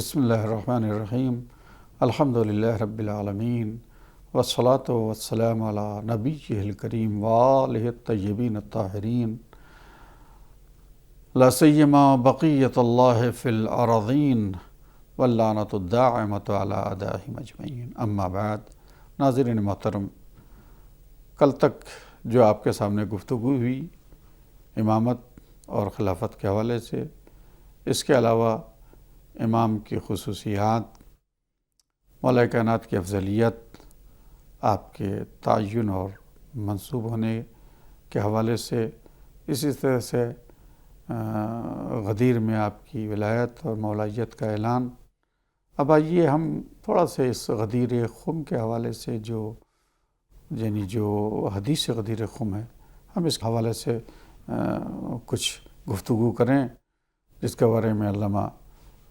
بسم اللہ الرحمن الرحیم الحمدللہ رب العالمین والصلاة والسلام علی نبیہ الکریم وآلہ الطیبین الطاہرین لا سیما بقیت اللہ فی الارضین واللعنۃ الداعمۃ علی اعدائہم اجمعین، اما بعد۔ ناظرین محترم، کل تک جو آپ کے سامنے گفتگو ہوئی امامت اور خلافت کے حوالے سے، اس کے علاوہ امام کی خصوصیات، مولا کائنات کی افضلیت، آپ کے تعین اور منصوب ہونے کے حوالے سے، اسی طرح سے غدیر میں آپ کی ولایت اور مولائیت کا اعلان۔ اب آئیے ہم تھوڑا سے اس غدیر خم کے حوالے سے جو حدیث غدیر خم ہے، ہم اس حوالے سے کچھ گفتگو کریں، جس کے بارے میں علامہ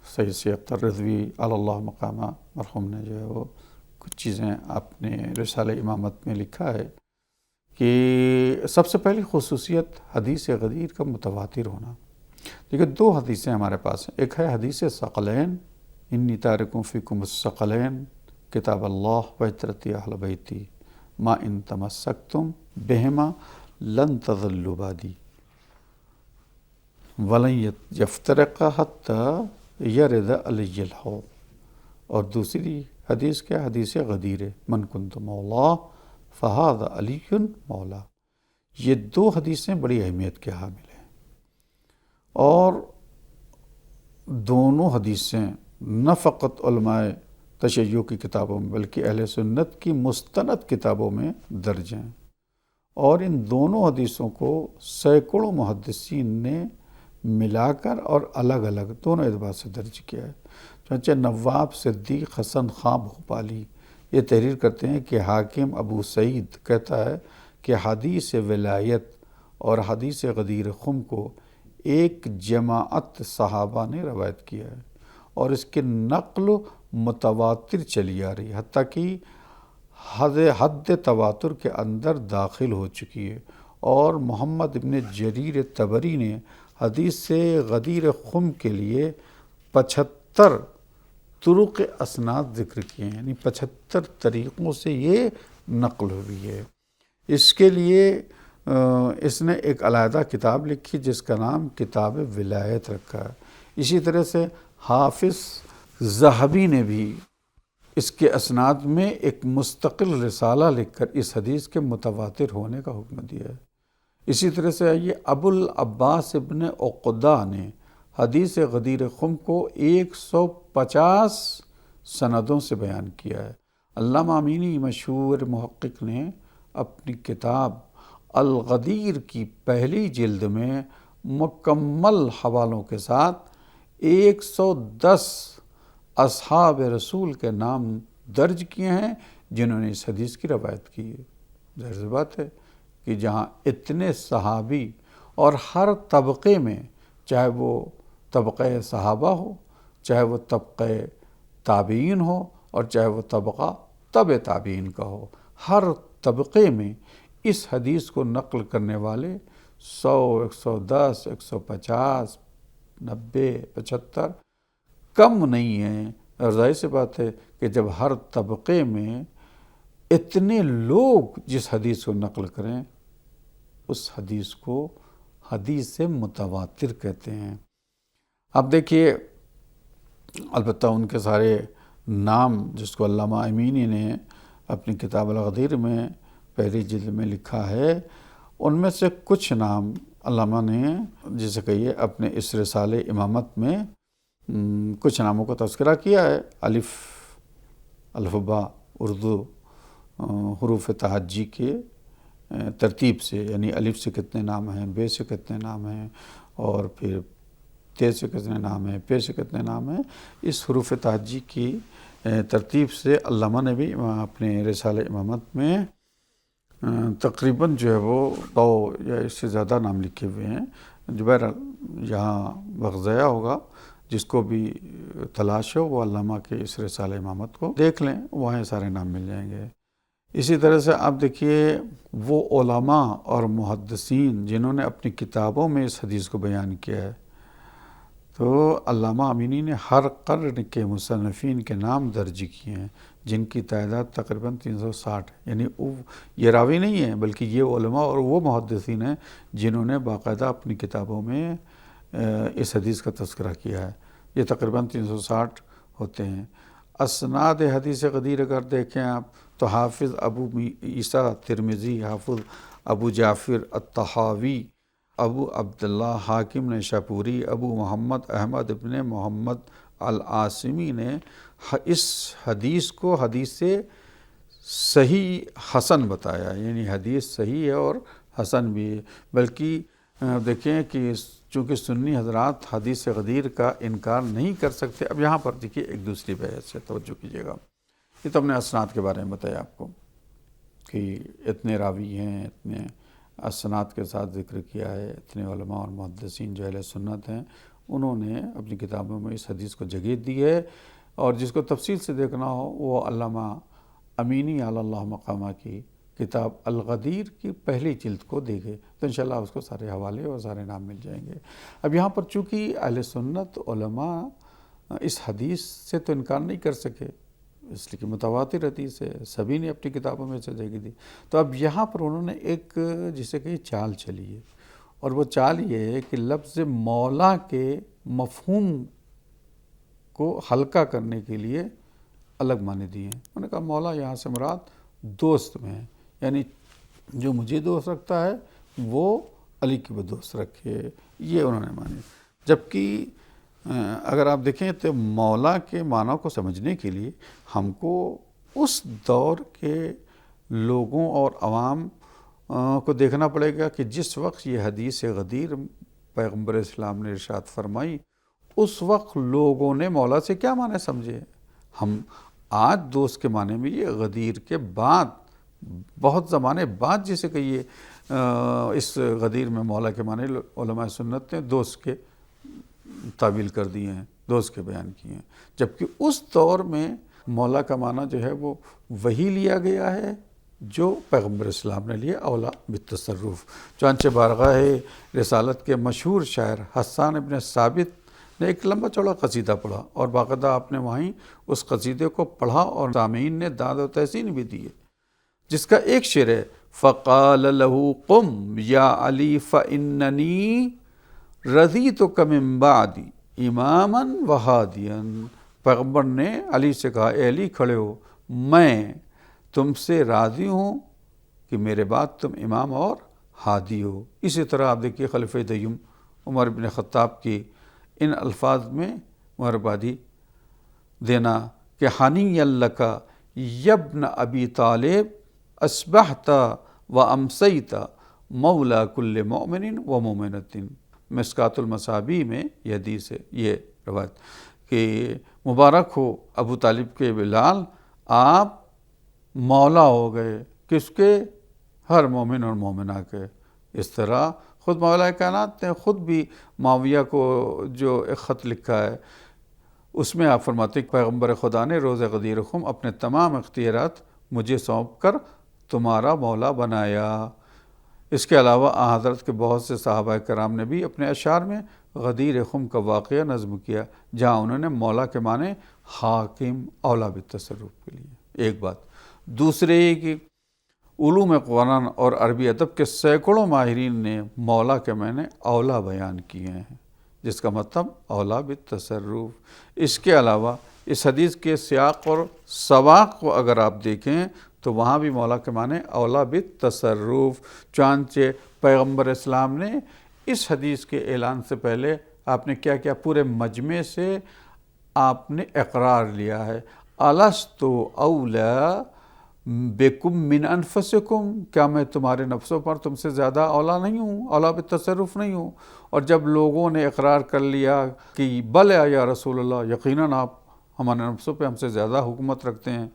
سید سی اختر رضوی علی اللہ مقامہ مرحوم نے جو ہے وہ کچھ چیزیں اپنے رسالہ امامت میں لکھا ہے کہ سب سے پہلی خصوصیت حدیث غدیر کا متواتر ہونا۔ دیکھیں، دو حدیثیں ہمارے پاس ہیں، ایک ہے حدیث ثقلین، انی تارکم فیکم الثقلین کتاب اللہ و عترتی اہل بیتی ما ان تمسکتم بہما لن تضلوا بعدی ولن یفترقا حتی یرد علی الحوض۔ اور دوسری حدیث کیا؟ حدیث غدیر، من کنت مولا فہذا علی مولا۔ یہ دو حدیثیں بڑی اہمیت کے حامل ہیں، اور دونوں حدیثیں نہ فقط علماء تشیع کی کتابوں میں بلکہ اہل سنت کی مستند کتابوں میں درج ہیں، اور ان دونوں حدیثوں کو سینکڑوں محدثین نے ملا کر اور الگ الگ دونوں اعتبار سے درج کیا ہے۔ چنانچہ نواب صدیق حسن خاں بھوپالی یہ تحریر کرتے ہیں کہ حاکم ابو سعید کہتا ہے کہ حدیث ولایت اور حدیث غدیر خم کو ایک جماعت صحابہ نے روایت کیا ہے، اور اس کی نقل متواتر چلی آ رہی ہے، حتیٰ کہ حد تواتر کے اندر داخل ہو چکی ہے۔ اور محمد ابن جریر طبری نے حدیث غدیر خم کے لیے 75 طرق اسناد ذکر کیے ہیں، یعنی 75 طریقوں سے یہ نقل ہوئی ہے۔ اس کے لیے اس نے ایک علیحدہ کتاب لکھی جس کا نام کتاب ولایت رکھا ہے۔ اسی طرح سے حافظ ذہبی نے بھی اس کے اسناد میں ایک مستقل رسالہ لکھ کر اس حدیث کے متواتر ہونے کا حکم دیا ہے۔ اسی طرح سے یہ ابو العباس ابن عقدہ نے حدیث غدیر خم کو 150 سندوں سے بیان کیا ہے۔ علامہ امینی مشہور محقق نے اپنی کتاب الغدیر کی پہلی جلد میں مکمل حوالوں کے ساتھ 110 اصحاب رسول کے نام درج کیے ہیں جنہوں نے اس حدیث کی روایت کی ہے۔ ظاہر سی بات ہے کہ جہاں اتنے صحابی اور ہر طبقے میں، چاہے وہ طبقہ صحابہ ہو، چاہے وہ طبقہ تابعین ہو، اور چاہے وہ طبقہ تبع تابعین کا ہو، ہر طبقے میں اس حدیث کو نقل کرنے والے 100، 110، 150، 90، 75 کم نہیں ہیں۔ اور ظاہر سی بات ہے کہ جب ہر طبقے میں اتنے لوگ جس حدیث کو نقل کریں، اس حدیث کو حدیث متواتر کہتے ہیں۔ اب دیکھیے، البتہ ان کے سارے نام جس کو علامہ امینی نے اپنی کتاب الغدیر میں پہلی جلد میں لکھا ہے، ان میں سے کچھ نام علامہ نے جسے کہیے اپنے اس رسالہ امامت میں کچھ ناموں کا تذکرہ کیا ہے۔ الفبا اردو حروف تہجی کے ترتیب سے، یعنی الف سے کتنے نام ہیں، بے سے کتنے نام ہیں، اور پھر تے سے کتنے نام ہیں، پے سے کتنے نام ہیں، اس حروف تہجی کی ترتیب سے علامہ نے بھی اپنے رسالہ امامت میں تقریباً جو ہے وہ 100 یا اس سے زیادہ نام لکھے ہوئے ہیں۔ جو بہرحال یہاں وقت ضائع ہوگا، جس کو بھی تلاش ہو وہ علامہ کے اس رسالہ امامت کو دیکھ لیں، وہاں یہ سارے نام مل جائیں گے۔ اسی طرح سے آپ دیکھیے، وہ علماء اور محدثین جنہوں نے اپنی کتابوں میں اس حدیث کو بیان کیا ہے، تو علامہ امینی نے ہر قرن کے مصنفین کے نام درج کیے ہیں، جن کی تعداد تقریباً 360 ہے۔ یعنی یہ راوی نہیں ہیں، بلکہ یہ علماء اور وہ محدثین ہیں جنہوں نے باقاعدہ اپنی کتابوں میں اس حدیث کا تذکرہ کیا ہے۔ یہ تقریباً 360 ہوتے ہیں۔ اسناد حدیث غدیر اگر دیکھیں آپ تو حافظ ابو عیسیٰ ترمذی، حافظ ابو جعفر الطحاوی، ابو عبداللہ حاکم نے شاپوری، ابو محمد احمد ابن محمد العاصمی نے اس حدیث کو حدیث صحیح حسن بتایا، یعنی حدیث صحیح ہے اور حسن بھی ہے۔ بلکہ دیکھیں کہ چونکہ سنی حضرات حدیث غدیر کا انکار نہیں کر سکتے۔ اب یہاں پر دیکھیے ایک دوسری بحث سے توجہ کیجیے گا۔ یہ تو ہم نے اسناد کے بارے میں بتایا آپ کو کہ اتنے راوی ہیں، اتنے اسناد کے ساتھ ذکر کیا ہے، اتنے علماء اور محدثین جو اہل سنت ہیں انہوں نے اپنی کتابوں میں اس حدیث کو جگہ دی ہے، اور جس کو تفصیل سے دیکھنا ہو وہ علامہ امینی علی اللہ مقامہ کی کتاب الغدیر کی پہلی جلد کو دیکھے تو انشاءاللہ اس کو سارے حوالے اور سارے نام مل جائیں گے۔ اب یہاں پر چونکہ اہل سنت علماء اس حدیث سے تو انکار نہیں کر سکے، اس لیے کہ متواتر حدیث ہے، سبھی نے اپنی کتابوں میں سے جگہ دی، تو اب یہاں پر انہوں نے ایک جسے کہ چال چلی ہے، اور وہ چال یہ ہے کہ لفظ مولا کے مفہوم کو ہلکا کرنے کے لیے الگ معنی دیے ہیں۔ انہوں نے کہا مولا یہاں سے مراد دوست میں ہے، یعنی جو مجھے دوست رکھتا ہے وہ علی کی بھی دوست رکھے، یہ انہوں نے مانی۔ جبکہ اگر آپ دیکھیں تو مولا کے معنی کو سمجھنے کے لیے ہم کو اس دور کے لوگوں اور عوام کو دیکھنا پڑے گا کہ جس وقت یہ حدیث غدیر پیغمبر اسلام نے ارشاد فرمائی، اس وقت لوگوں نے مولا سے کیا معنی سمجھے۔ ہم آج دوست کے معنی میں یہ غدیر کے بعد بہت زمانے بعد جسے کہ یہ اس غدیر میں مولا کے معنی علماء سنت نے دوست کے تعبیل کر دیے ہیں، دوست کے بیان کیے ہیں، جبکہ اس دور میں مولا کا معنی جو ہے وہ وہی لیا گیا ہے جو پیغمبر اسلام نے لیے، اولا بالتصرف۔ چنانچہ بارگاہ رسالت کے مشہور شاعر حسان ابن ثابت نے ایک لمبا چوڑا قصیدہ پڑھا، اور باقاعدہ آپ نے وہیں اس قصیدے کو پڑھا اور سامعین نے داد و تحسین بھی دی ہے، جس کا ایک شعر ہے فقال له قم یا علی فاننی رضیتک من بعدی اماما وہادیا۔ پیغمبر نے علی سے کہا اے علی کھڑے ہو، میں تم سے راضی ہوں کہ میرے بعد تم امام اور ہادی ہو۔ اسی طرح آپ دیکھیے خلیفہ دیم عمر بن خطاب کی ان الفاظ میں مہربانی دینا کہ حنی لک یبن ابی طالب اصبحت و امسیت مولا کل مؤمن و مومنۃ۔ مشکوٰۃ المصابیح میں یہ حدیث ہے، یہ روایت کہ مبارک ہو ابو طالب کے بلال، آپ مولا ہو گئے کس کے؟ ہر مومن اور مومنہ کے۔ اس طرح خود مولا کائنات نے خود بھی معاویہ کو جو ایک خط لکھا ہے اس میں آپ فرماتے ہیں کہ پیغمبر خدا نے روز غدیر خم اپنے تمام اختیارات مجھے سونپ کر تمہارا مولا بنایا۔ اس کے علاوہ حضرت کے بہت سے صحابہ کرام نے بھی اپنے اشعار میں غدیر خم کا واقعہ نظم کیا، جہاں انہوں نے مولا کے معنی حاکم اولا بالتصرف کے لیے۔ ایک بات دوسرے یہ کہ علوم قرآن اور عربی ادب کے سینکڑوں ماہرین نے مولا کے معنی اولا بیان کیے ہیں، جس کا مطلب اولا بالتصرف۔ اس کے علاوہ اس حدیث کے سیاق اور سواق کو اگر آپ دیکھیں تو وہاں بھی مولا کے معنی اولا بالتصرف۔ چنانچہ پیغمبر اسلام نے اس حدیث کے اعلان سے پہلے آپ نے کیا کیا؟ پورے مجمع سے آپ نے اقرار لیا ہے، الست اولا بکم من انفسکم، کیا میں تمہارے نفسوں پر تم سے زیادہ اولا نہیں ہوں، اولا بالتصرف نہیں ہوں؟ اور جب لوگوں نے اقرار کر لیا کہ بلے یا رسول اللہ، یقیناً آپ ہمارے نفسوں پہ ہم سے زیادہ حکومت رکھتے ہیں،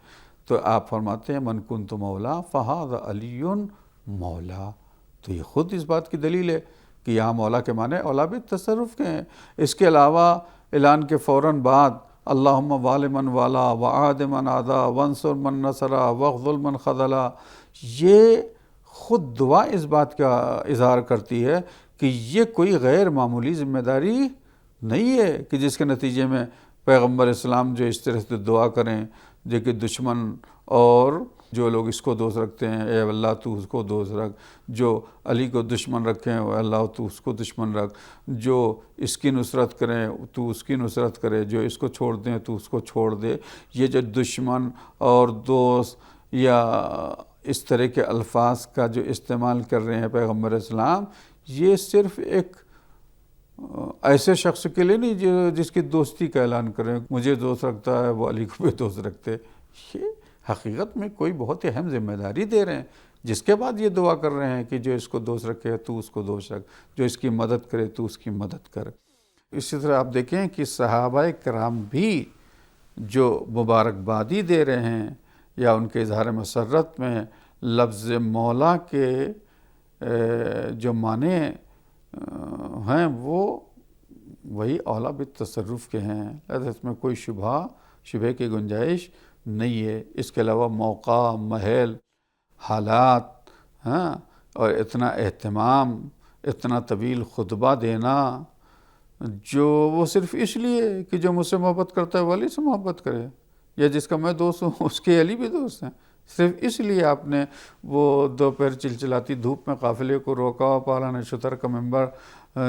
تو آپ فرماتے ہیں من کنت مولا فہذا علی مولا۔ تو یہ خود اس بات کی دلیل ہے کہ یہاں مولا کے معنی اولا بالتصرف کے ہیں۔ اس کے علاوہ اعلان کے فوراً بعد اللہم وال من والا وعاد من عادا وانصر من نصرا واخذل من خذلا، یہ خود دعا اس بات کا اظہار کرتی ہے کہ یہ کوئی غیر معمولی ذمہ داری نہیں ہے کہ جس کے نتیجے میں پیغمبر اسلام جو اس طرح سے دعا کریں جو کہ دشمن اور جو لوگ اس کو دوست رکھتے ہیں، اے اللہ تو اس کو دوست رکھ، جو علی کو دشمن رکھیں اے اللہ تو اس کو دشمن رکھ، جو اس کی نصرت کریں تو اس کی نصرت کرے، جو اس کو چھوڑ دیں تو اس کو چھوڑ دے۔ یہ جو دشمن اور دوست یا اس طرح کے الفاظ کا جو استعمال کر رہے ہیں پیغمبر اسلام، یہ صرف ایک ایسے شخص کے لیے نہیں جس کی دوستی کا اعلان کریں، مجھے دوست رکھتا ہے وہ علی کو بھی دوست رکھتے، یہ حقیقت میں کوئی بہت ہی اہم ذمہ داری دے رہے ہیں، جس کے بعد یہ دعا کر رہے ہیں کہ جو اس کو دوست رکھے تو اس کو دوست رکھ، جو اس کی مدد کرے تو اس کی مدد کر۔ اسی طرح آپ دیکھیں کہ صحابہ کرام بھی جو مبارکبادی دے رہے ہیں یا ان کے اظہار مسرت میں لفظ مولا کے جو معنی ہیں وہ وہی اولا بالتصرف کے ہیں، لہذا اس میں کوئی شبہ کی گنجائش نہیں ہے۔ اس کے علاوہ موقع، محل، حالات، اور اتنا اہتمام، اتنا طویل خطبہ دینا جو وہ صرف اس لیے کہ جو مجھ سے محبت کرتا ہے وہ علی سے محبت کرے، یا جس کا میں دوست ہوں اس کے علی بھی دوست ہیں، صرف اس لیے آپ نے وہ دوپہر چلچلاتی دھوپ میں قافلے کو روکا، پالان شتر کا ممبر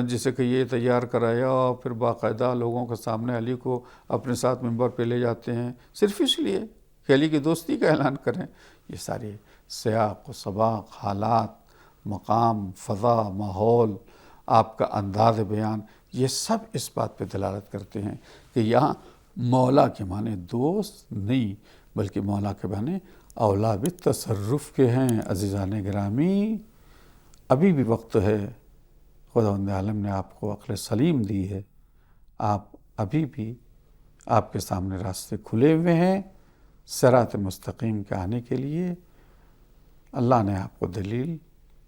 جسے کہ یہ تیار کرایا اور پھر باقاعدہ لوگوں کے سامنے علی کو اپنے ساتھ ممبر پہ لے جاتے ہیں، صرف اس لیے کہ علی کی دوستی کا اعلان کریں۔ یہ ساری سیاق و سباق، حالات، مقام، فضا، ماحول، آپ کا انداز بیان، یہ سب اس بات پہ دلالت کرتے ہیں کہ یہاں مولا کے معنی دوست نہیں بلکہ مولا کے معنی اولا بالتصرف کے ہیں۔ عزیزان گرامی، ابھی بھی وقت ہے، خداوند عالم نے آپ کو عقل سلیم دی ہے، آپ ابھی بھی آپ کے سامنے راستے کھلے ہوئے ہیں صراط مستقیم کے آنے کے لیے۔ اللہ نے آپ کو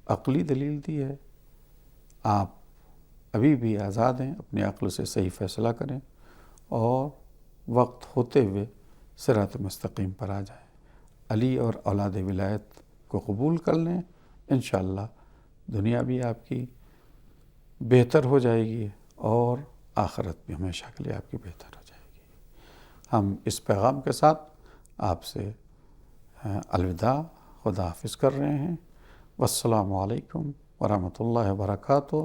عقلی دلیل دی ہے، آپ ابھی بھی آزاد ہیں، اپنی عقل سے صحیح فیصلہ کریں اور وقت ہوتے ہوئے صراط مستقیم پر آ جائیں، علی اور اولاد ولایت کو قبول کر لیں، انشاءاللہ دنیا بھی آپ کی بہتر ہو جائے گی اور آخرت بھی ہمیشہ کے لیے آپ کی بہتر ہو جائے گی۔ ہم اس پیغام کے ساتھ آپ سے الوداع، خدا حافظ کر رہے ہیں۔ والسلام علیکم ورحمۃ اللہ وبرکاتہ۔